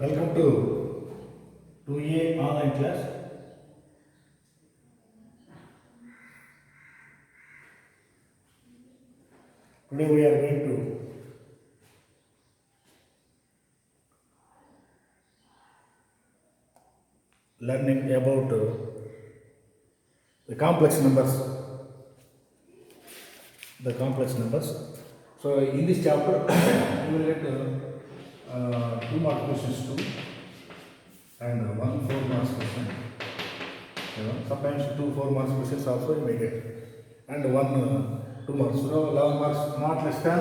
Welcome to 2A online class. Today we are going to learning about the complex numbers. The complex numbers. So in this chapter, you will get 2 mark questions too, and 1 4 marks question. Sometimes 2 4 marks questions also you may get, and 1 2 marks. So 11 marks, not less than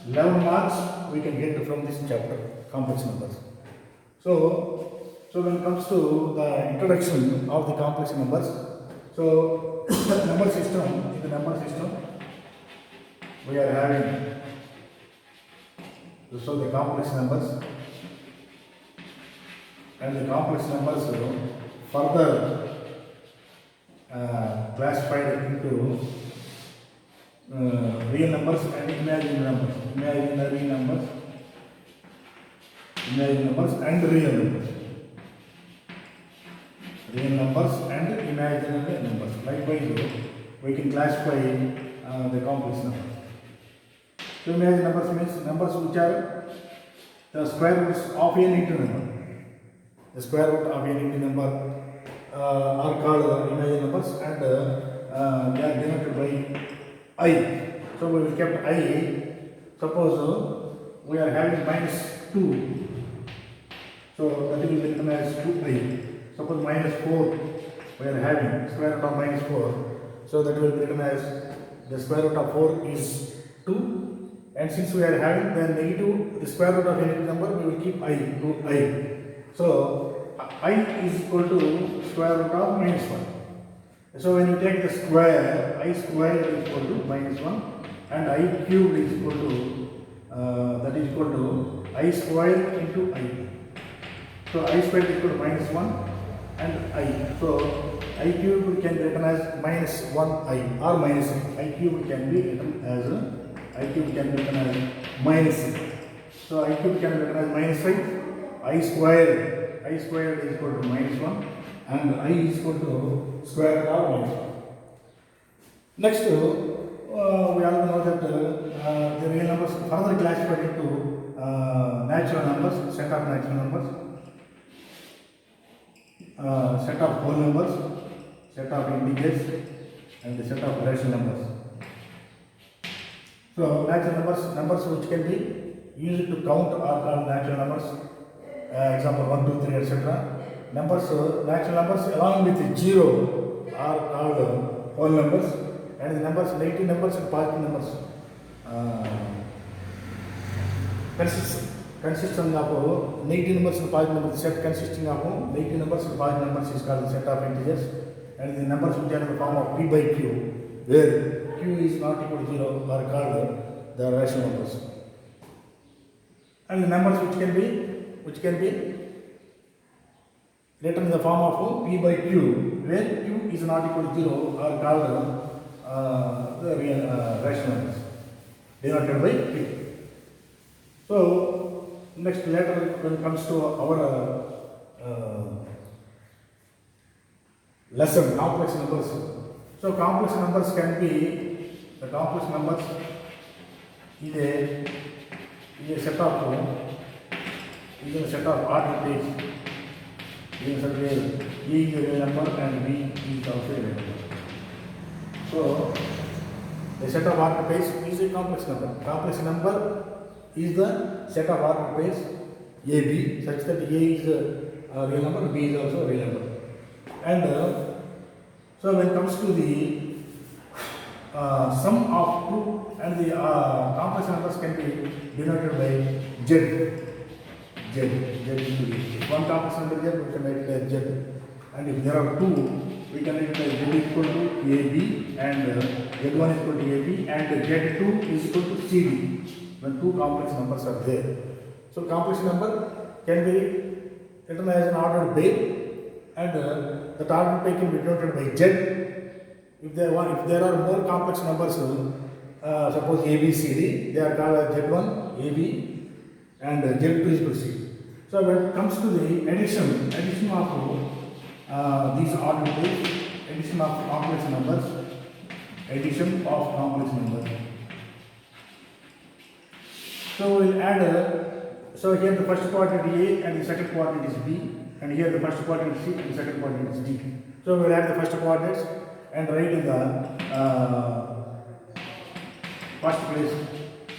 11 marks we can get from this chapter, complex numbers. So when it comes to the introduction of the complex numbers, so number system, in the number system we are having, so the complex numbers, and the complex numbers further classified into real numbers and imaginary numbers, imaginary numbers and real numbers, real numbers and imaginary numbers. Likewise, we can classify the complex numbers. So imaginary numbers means numbers which are the square roots of an integer number. The square root of an integer number are called imaginary numbers, and they are denoted by I. So we will kept I. Suppose we are having -2, so that will be written as 2I. Suppose -4 we are having square root of -4, so that will be written as the square root of 4 is 2. And since we are having the negative, the square root of any number, we will keep I, 2I. So I is equal to square root of -1. So when you take the square, I squared is equal to -1, and I cubed is equal to that is equal to I squared into I. So I squared is equal to -1 and I. So I cubed can be written as -1I or -I cubed can be written as I cube can be written as -6. So I cube can be written as -5. I squared is equal to -1, and I is equal to square root of -1. Next, we all know that the real numbers further classified into natural numbers, set of natural numbers, set of whole numbers, set of integers, and the set of rational numbers. So natural numbers which can be used to count are called natural numbers. Example 1, 2, 3, etc. Natural numbers along with 0 are called whole numbers, and the numbers, negative numbers and positive numbers consisting of negative numbers and positive numbers. Set consisting of negative numbers and positive numbers is called the set of integers, and the numbers which are in the form of p by q, where q is not equal to 0, are called the rational numbers. And the numbers which can be written in the form of p by q, where q is not equal to 0, are called the real rational numbers, denoted by p. So next, later when it comes to our lesson, complex numbers. So complex numbers can be, the complex numbers is a set of ordered pairs. E is a real number and B is also a real number. So the set of ordered pairs is a complex number. Complex number is the set of ordered pairs AB, such that A is a real number, B is also a real number. And so when it comes to the sum of 2, and the complex numbers can be denoted by Z into D. If one complex number Z, we can write it as Z, and if there are 2, we can write it as Z equal to AB, and Z1 is equal to AB, and Z2 is equal to CD, when 2 complex numbers are there. So complex number can be written as an ordered pair, and that ordered pair can be denoted by Z. If there are more complex numbers, suppose A, B, C, D, they are called as Z1, AB, and Z2 is equal to C. So when it comes to the addition of these ordered places, addition of complex numbers, addition of complex numbers. So we'll add so here the first quadrant A and the second quadrant is B, and here the first quadrant is C and the second quadrant is D. So we'll add the first coordinates and write in the first place,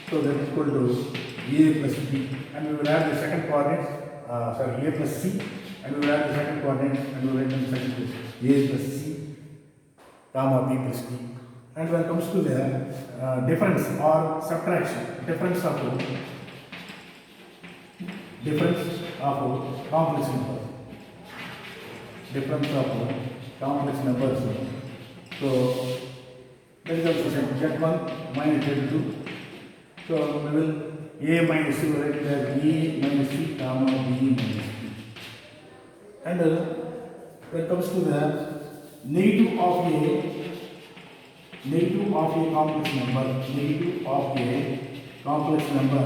so that is equal to A plus B, and we will add the second coordinates, A plus C, and we will add the second coordinates and we will write in the second place A plus C, comma B plus D. And when it comes to the difference or subtraction, difference of complex numbers, difference of complex numbers. So that is also same, Z1 minus Z2. So we will A minus C, write it as A minus C, comma B minus C. And when it comes to the negative of a complex number, negative of a complex number.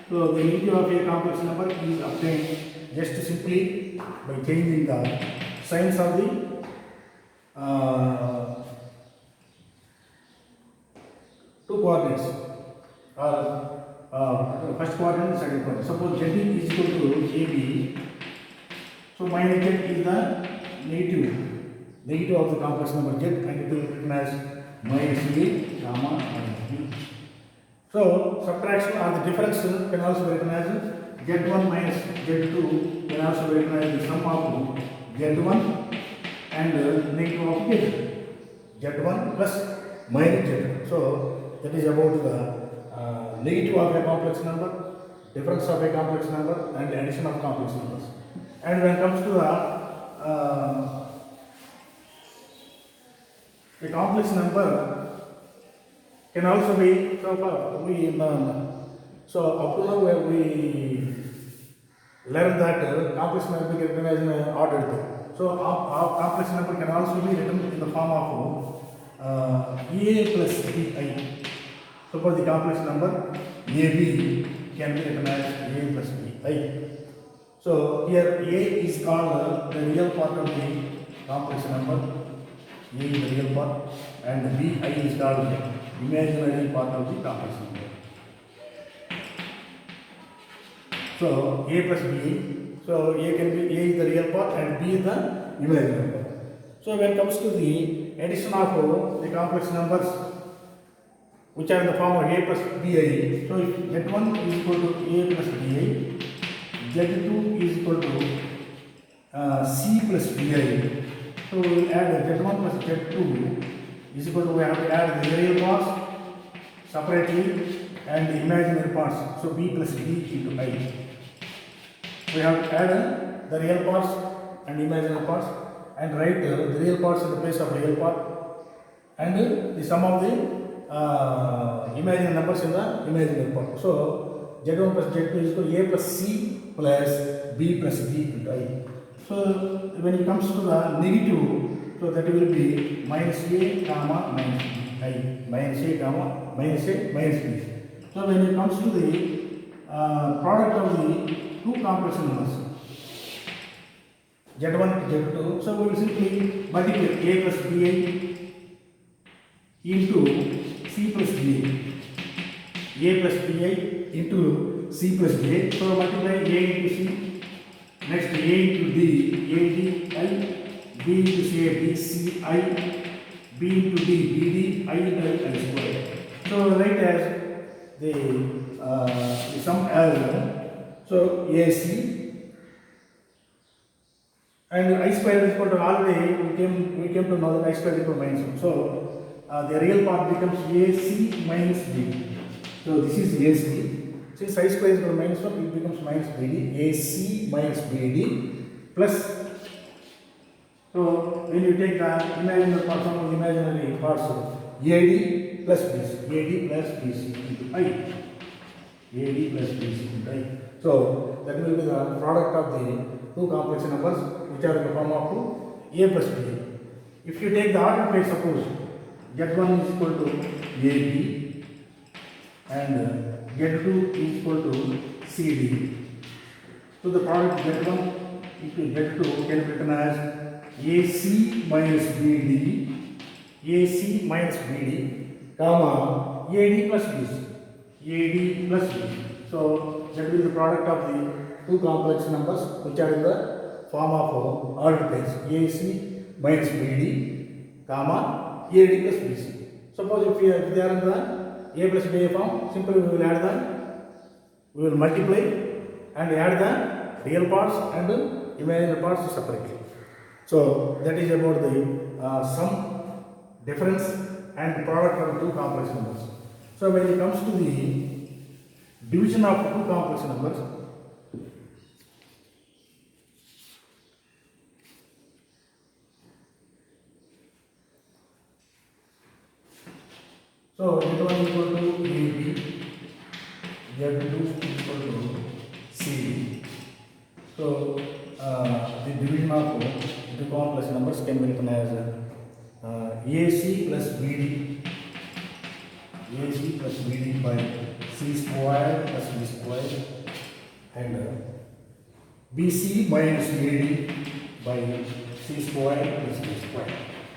So the negative of a complex number is obtained just simply by changing the signs of the two coordinates, or first quadrant and second quadrant. Suppose Z is equal to AB, so minus Z is the negative of the complex number Z, and it will be written as minus A, comma minus B. So subtraction or the difference can also be written as Z1 minus Z2, can also be written as the sum of Z1 and negative of Z1 plus minus Z2. So that is about the negative of a complex number, difference of a complex number, and addition of complex numbers. And when it comes to the complex number can also be, so up to now we learned that complex number can be written as an ordered thing. So our complex number can also be written in the form of A plus BI. Suppose the complex number AB can be written as A plus BI. So here A is called the real part of the complex number, A is the real part, and BI is called the imaginary part of the complex number. So A plus B, so A is the real part and B is the imaginary part. So when it comes to the addition of the complex numbers which are in the form of A plus BI, so if Z1 is equal to A plus BI, Z2 is equal to C plus BI. So we will add Z1 plus Z2 is equal to, we have to add the real parts separately and the imaginary parts, so B plus D into I. We have to add the real parts and imaginary parts and write the real parts in the place of real part and the sum of the imaginary numbers in the imaginary part. So Z1 plus Z2 is equal to A plus C plus B plus D into I. So when it comes to the negative, so that will be minus A, comma minus B, I, minus A, comma minus A, minus B. So when it comes to the product of the two complex numbers, Z1, Z2, so we will simply multiply A plus BI into C plus DA, A plus BI into C plus DA, so multiply A into C, next A into D, AD, I, B into C, B, C, I, B into D, BD, I into I square. So write as the sum as so AC, and I square is equal to, already we came to know that I square is equal to minus 1. So the real part becomes AC minus BD. So this is AC. Since I square is equal to minus 1, it becomes minus BD. AC minus BD plus. So when you take the imaginary part from the imaginary parts, AD plus BC, AD plus BC into I, AD plus BC into I. So that will be the product of the two complex numbers which are in the form of A plus B. If you take the ordered place, suppose Z1 is equal to AB and Z2 is equal to CD. So the product Z1 into Z2 can be written as AC minus BD, AC minus BD, comma AD plus BC, AD plus BC. So that will be the product of the two complex numbers which are in the form of ordered place, AC minus BD, comma AD plus BC. Suppose if they are in the A plus B form, simply we will add we will multiply and add the real parts and imaginary parts separately. So that is about the sum, difference and product of two complex numbers. So when it comes to the division of two complex numbers, so Z1 equal to AB, Z2 equal to CD. So the division of the complex numbers can be written as AC plus BD, AC plus BD by C square plus B square, and BC minus AD by C square plus B square.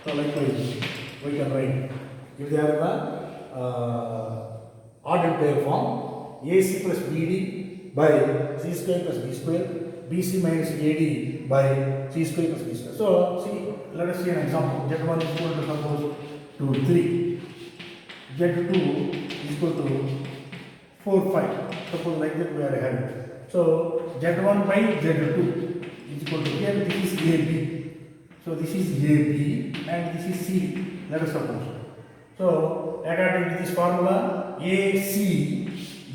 So likewise we can write, if they are the ordered pair form, AC plus BD by C square plus B square, BC minus AD by C square plus B square. So see, let us see an example. Z1 is equal to suppose to 3, Z2 is equal to 4, 5. Suppose like that we are having. So Z1 by Z2 is equal to, here this is AB. So this is AB and this is C. Let us suppose. So according to this formula, AC,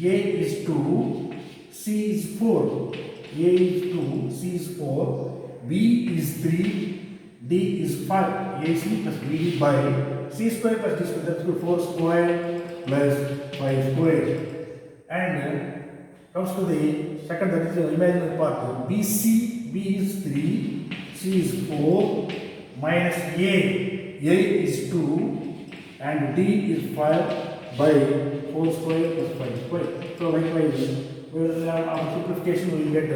A is 2, C is 4. A is 2, C is 4, B is 3, D is 5, AC plus BD by C square plus D square, that's equal to 4 square plus 5 square. And comes to the second, that is the imaginary part, BC, B is 3, C is 4, minus A is 2, and D is 5 by 4 square plus 5 square. So likewise, we will have our simplification, we will get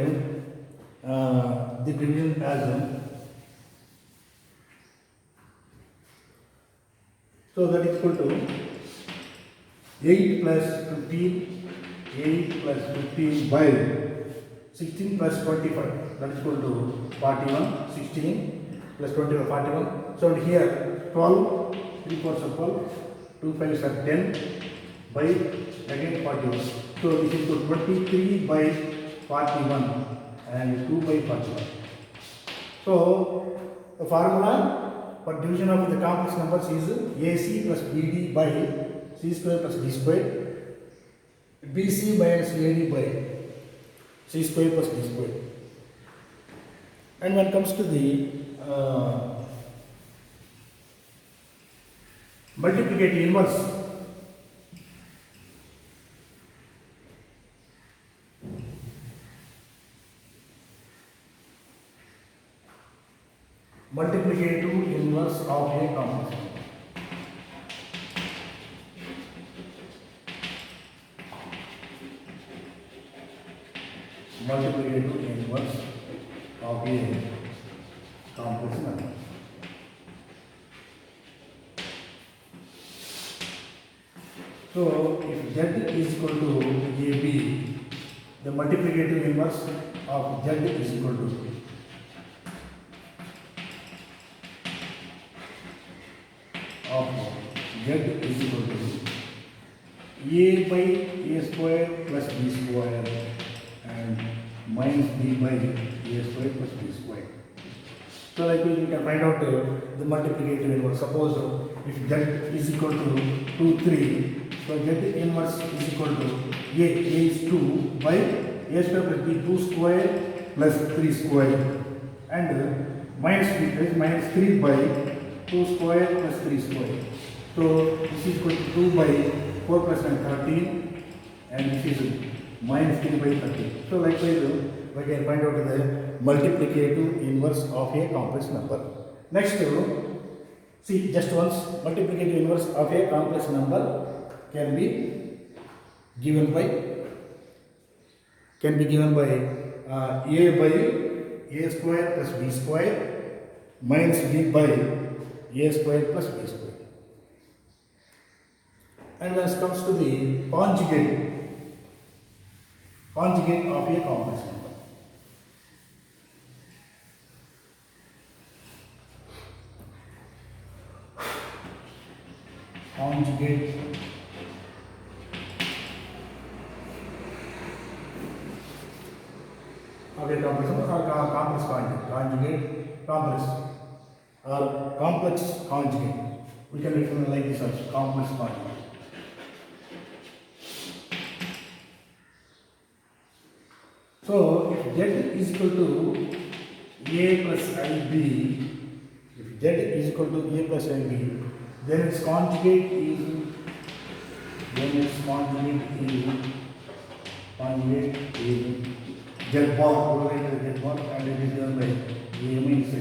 the division as so that is equal to 8 plus 15, 8 plus 15 by 16 plus 25, that is equal to 41, 16 plus 25, 41. So here 12, 3 fourths of 12, 2 5s are 10 by again 41. So this is equal to 23 by 41 and 2 by 41. So the formula for division of the complex numbers is AC plus BD by C square plus D square, BC minus AD by C square plus D square. And when it comes to the multiplicative inverse, multiplicative inverse of a complex number. Multiplicative inverse of a complex number. So if Z is equal to AB, the multiplicative inverse of Z is equal to Z is equal to A by A square plus B square and minus B by A square plus B square. So like we can find out the multiplicative inverse. Suppose if Z is equal to 2, 3, so Z inverse is equal to A is 2 by A square plus B, 2 square plus 3 square, and minus B is minus 3 by 2 square plus 3 square. So this is equal to 2 by 4 plus 9, 13, and this is minus 3 by 13. So likewise we can find out the multiplicative inverse of a complex number. Next, see just once, multiplicative inverse of a complex number can be given by, can be given by a by a square plus b square minus b by a square plus b square. And when it comes to the conjugate of a complex number. Conjugate of a complex number or complex conjugate complex or complex conjugate. We can write like this also, complex conjugate. So if z is equal to a plus ib, if z is equal to a plus ib, then its conjugate is z bar, we write as z bar, and it is given by a means z.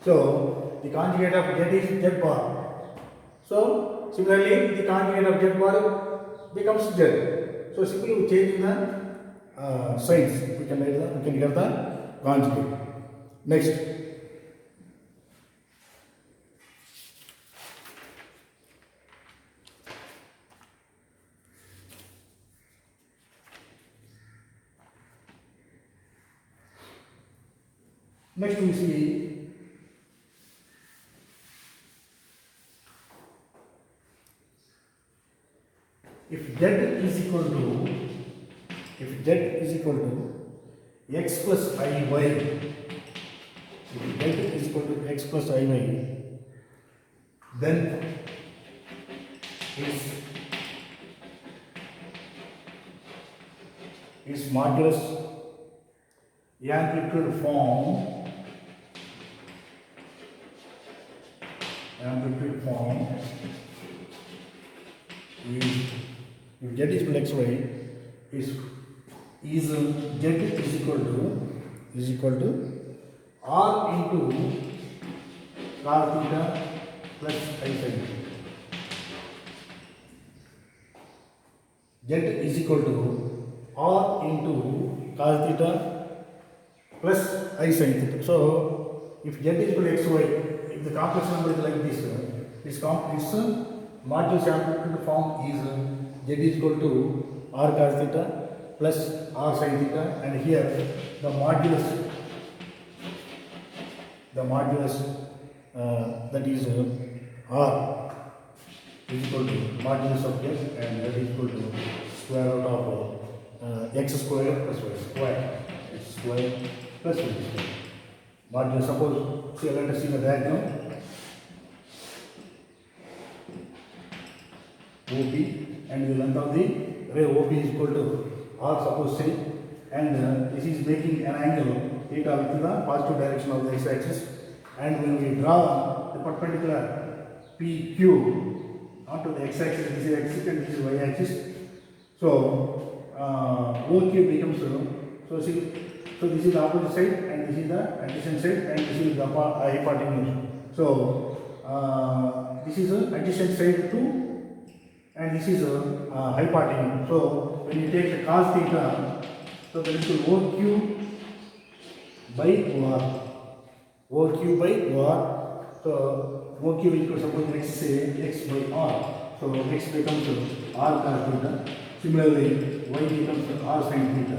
So the conjugate of z is z bar. So similarly the conjugate of z bar becomes z. So simply we change the signs, we can get the conjugate. Next, we see if z is equal to x plus iy, if z is equal to x plus iy, then its modulus amplitude form is, if z is equal to xy, is z is equal to r into cos theta plus I sin theta. Z is equal to r into cos theta plus I sin theta. So if z is equal to xy, if the complex number is like this, its modulus amplitude form is z is equal to r cos theta plus r sin theta, and here the modulus that is r is equal to modulus of x, and that is equal to square root of x square plus y square, x square plus y square. Modulus, suppose, see, let us see the diagram. OP, and the length of the ray OP is equal to r, suppose say, and this is making an angle theta with the positive direction of the x-axis, and when we draw the perpendicular PQ onto the x-axis, this is x and this is y-axis, so OQ becomes, so this is the opposite side and this is the adjacent side and this is the hypotenuse. So this is the adjacent side to, and this is a hypotenuse. So when you take the cos theta, so that is OQ by OR. OQ by OR. So OQ is equal to, suppose x say x by R. So x becomes R cos theta. Similarly, y becomes R sin theta.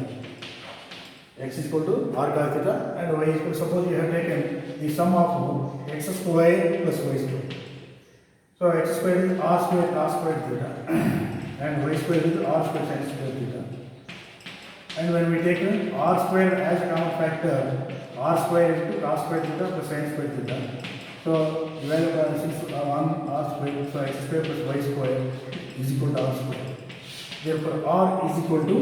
X is equal to R cos theta and y is equal to, suppose you have taken the sum of x square plus y square. So x square is r square cos square theta and y square is r square sin square theta. And when we take r square as a common factor, r square into cos square theta plus sin square theta. So divided by 1 r square, so x square plus y square is equal to r square. Therefore r is equal to,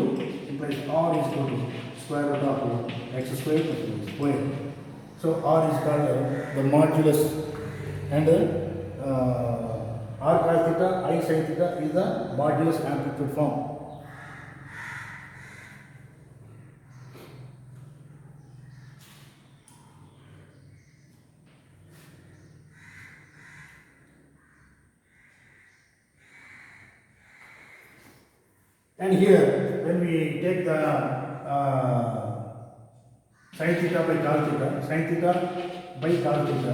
implies r is equal to square root of x square plus y square. So r is called the modulus, and r cos theta, I sin theta is the modulus amplitude form. And here, when we take the sin theta by cos theta, sin theta by cos theta,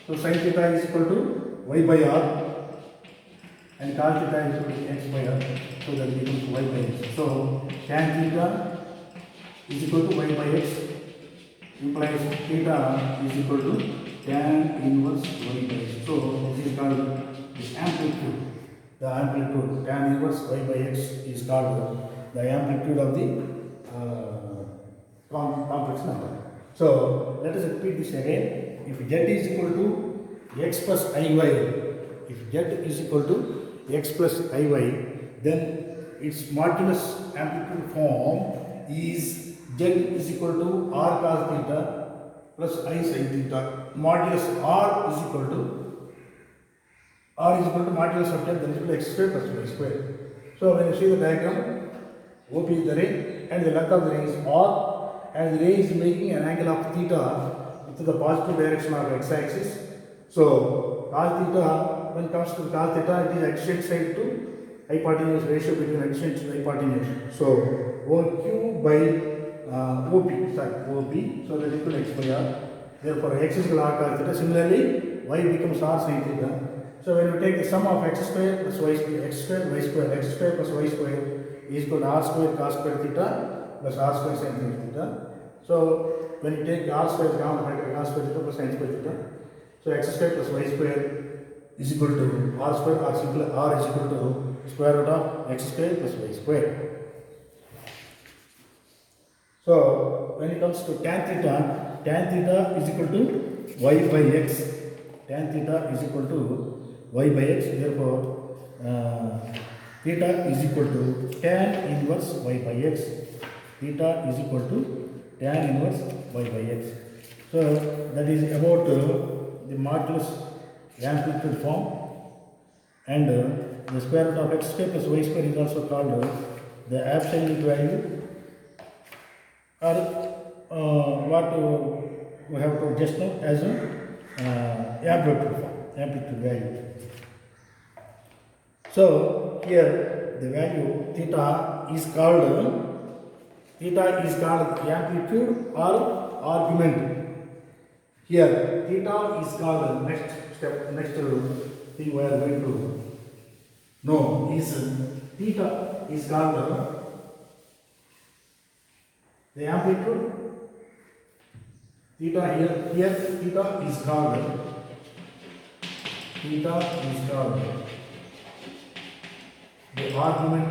so sin theta is equal to y by r, and cos theta is equal to x by r, so that becomes y by x. So tan theta is equal to y by x implies theta is equal to tan inverse y by x. So this is called the amplitude. The amplitude tan inverse y by x is called the amplitude of the complex number. So let us repeat this again. If z is equal to x plus iy, if z is equal to x plus iy, then its modulus amplitude form is z is equal to r cos theta plus I sin theta. Modulus r is equal to modulus of 10, that is equal to x square plus y square. So when you see the diagram, OP is the ray and the length of the ray is r, and the ray is making an angle of theta into the positive direction of x axis. So cos theta, when it comes to cos theta, it is adjacent side to hypotenuse, ratio between adjacent and hypotenuse. So OQ by OP, so that is equal to x by r. Therefore x is equal to r cos theta. Similarly, y becomes r sin theta. So when we take the sum of x square plus y square, x square plus y square is equal to r square cos square theta plus r square sin theta. So when you take r square down, cos square theta plus sin square theta, so x square plus y square is equal to r square, r is equal to square root of x square plus y square. So when it comes to tan theta is equal to y by x. Tan theta is equal to y by x. Therefore, theta is equal to tan inverse y by x. Theta is equal to tan inverse y by x. So that is about the modulus amplitude form, and the square root of x square plus y square is also called the absolute value, or what we have to just now as amplitude value. So here the value theta is called amplitude or argument. Here theta is called next thing we are going to know is theta is called the amplitude. Here theta is called the argument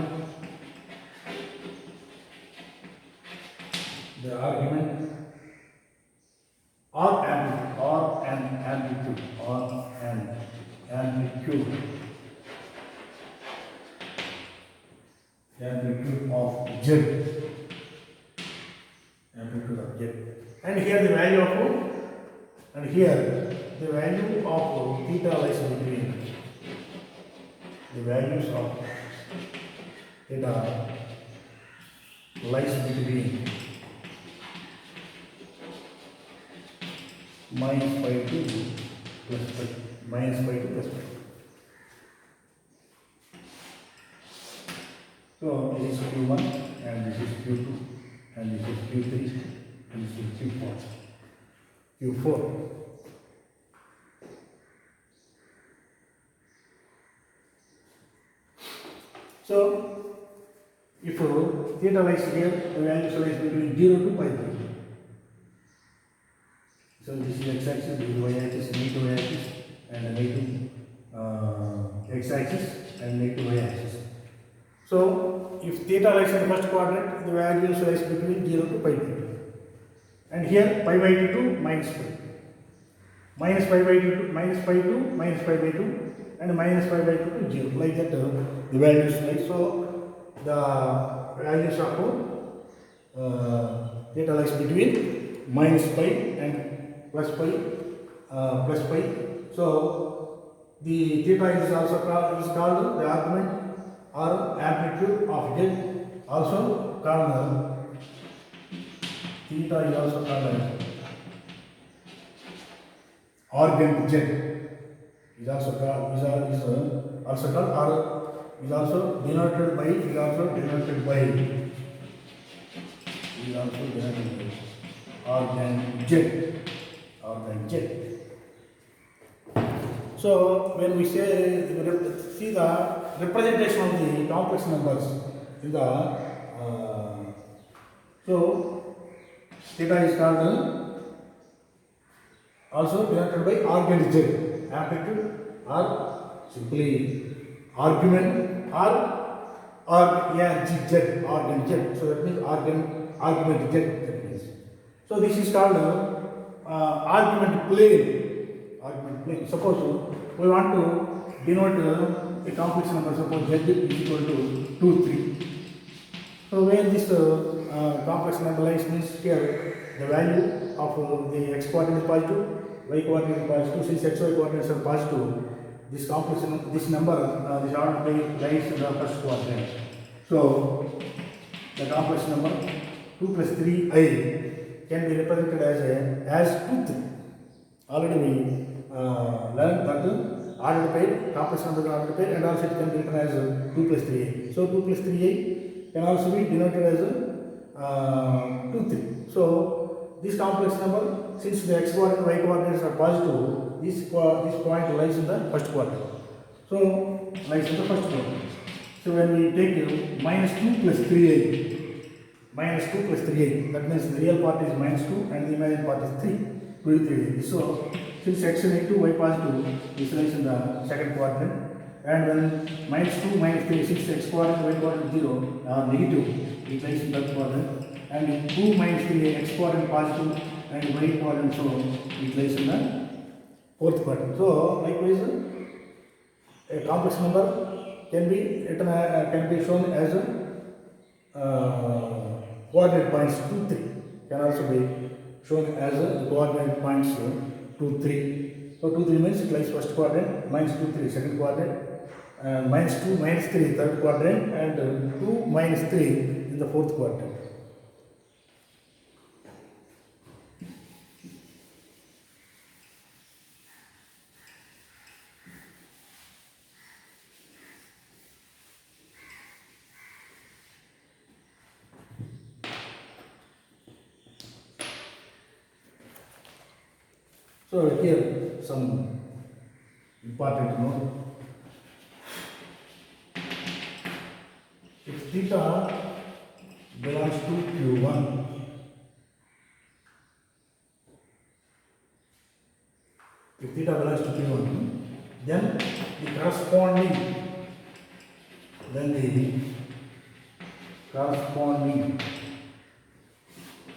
or amplitude of z. And here the value of theta lies between the values of theta lies between minus pi to plus pi. So this is Q1 and this is Q2 and this is Q3 and this is Q4. So if theta lies here, the value lies between 0 to pi 3. So this is x axis, this is y axis, negative y axis, and negative x axis and negative y axis. So if theta lies in the first quadrant, the value lies between 0 to pi 3. And here pi by 2 to minus pi. Minus pi by 2 to minus pi to minus pi by 2 and minus pi by 2 to 0. Like that the values lie. So the values of theta lies between minus pi and plus pi. So the theta is also called the argument or amplitude of z, also called theta is also called argent z, is also called or is also denoted by organ Z. So when we say see the representation of the complex numbers in the so theta is called also denoted by organ Z, amplitude or simply argument or ARGZ, organ Z. So that means argument Z. That means. So this is called argument plane. Suppose we want to denote a complex number. Suppose Z is equal to 2, 3. So where this complex number lies means here the value of the x coordinate is positive, y coordinate is positive. Since x, y coordinates are positive, this complex this number this order lies in the first quadrant. So the complex number 2 plus 3i can be represented as 2, 3. Already we learned that ordered pair, complex number is ordered pair, and also it can be written as 2 plus 3i. So 2 plus 3i can also be denoted as 2, 3. So this complex number, since the x coordinate and y coordinates are positive, this point lies in the first quadrant. So lies in the first quadrant. So when we take minus 2 plus 3i, that means the real part is minus 2 and the imaginary part is 3. 2 is 3. So since x negative, y positive, this lies in the second quadrant. And when minus 2, minus 3, since x coordinate, y coordinate 0 are negative, it lies in third quadrant. And 2 minus 3, x coordinate positive and y coordinate, so it lies in the fourth quadrant. So likewise, a complex number can be written, can be shown as coordinate points 2, 3. Can also be shown as coordinate points 2, 3. So 2, 3 means it lies first quadrant, minus 2, 3 second quadrant, minus 2, minus 3 third quadrant, and 2, minus 3 in the fourth quadrant. So here some important note. If theta belongs to Q1, then the corresponding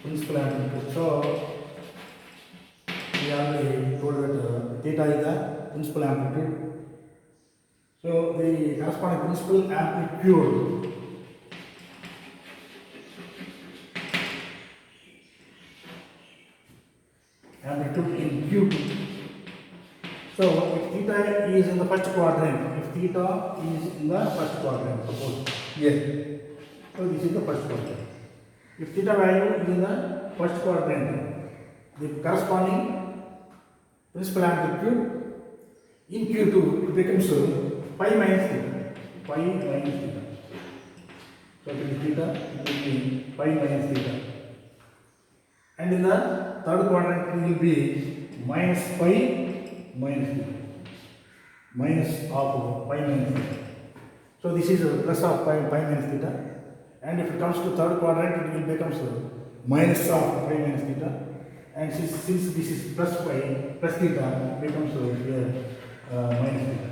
principal amplitude. So we already told that theta is the principal amplitude. So the corresponding principal amplitude in Q2. So if theta is in the first quadrant, suppose here, so this is the first quadrant. If theta value is in the first quadrant, the corresponding principal amplitude in Q2 it becomes pi minus theta. So it is theta, it will be pi minus theta. And in the third quadrant it will be minus pi minus theta. Minus of pi minus theta. So this is plus of pi minus theta. And if it comes to third quadrant, it will become minus of pi minus theta. And since this is plus theta, it becomes minus theta.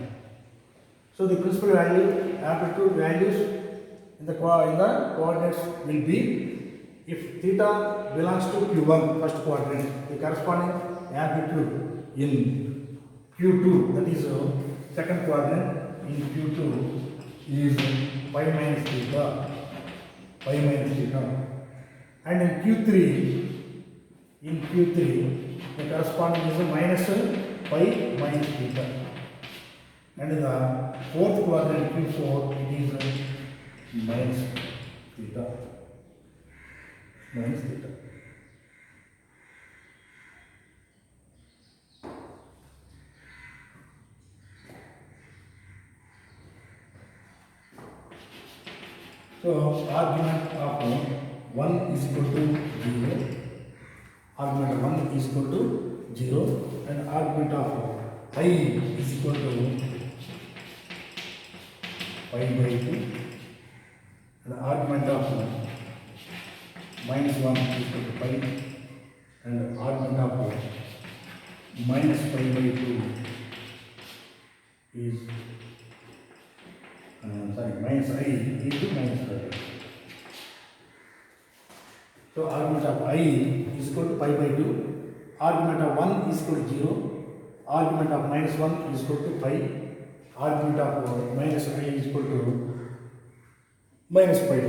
So the principal amplitude values in the coordinates will be, if theta belongs to Q1 first quadrant, the corresponding amplitude in Q2, that is second quadrant in Q2, is pi minus theta. And in Q3, the corresponding is minus pi minus theta. And in the fourth quadrant Q4, it is minus theta. So argument of 1 is equal to 0, argument of 1 is equal to 0, and argument of I is equal to pi by 2, and argument of minus 1 is equal to pi, and argument of minus pi by 2 is minus I into minus pi. So argument of I is equal to pi by 2, argument of 1 is equal to 0, argument of minus 1 is equal to pi, argument of minus I is equal to minus pi.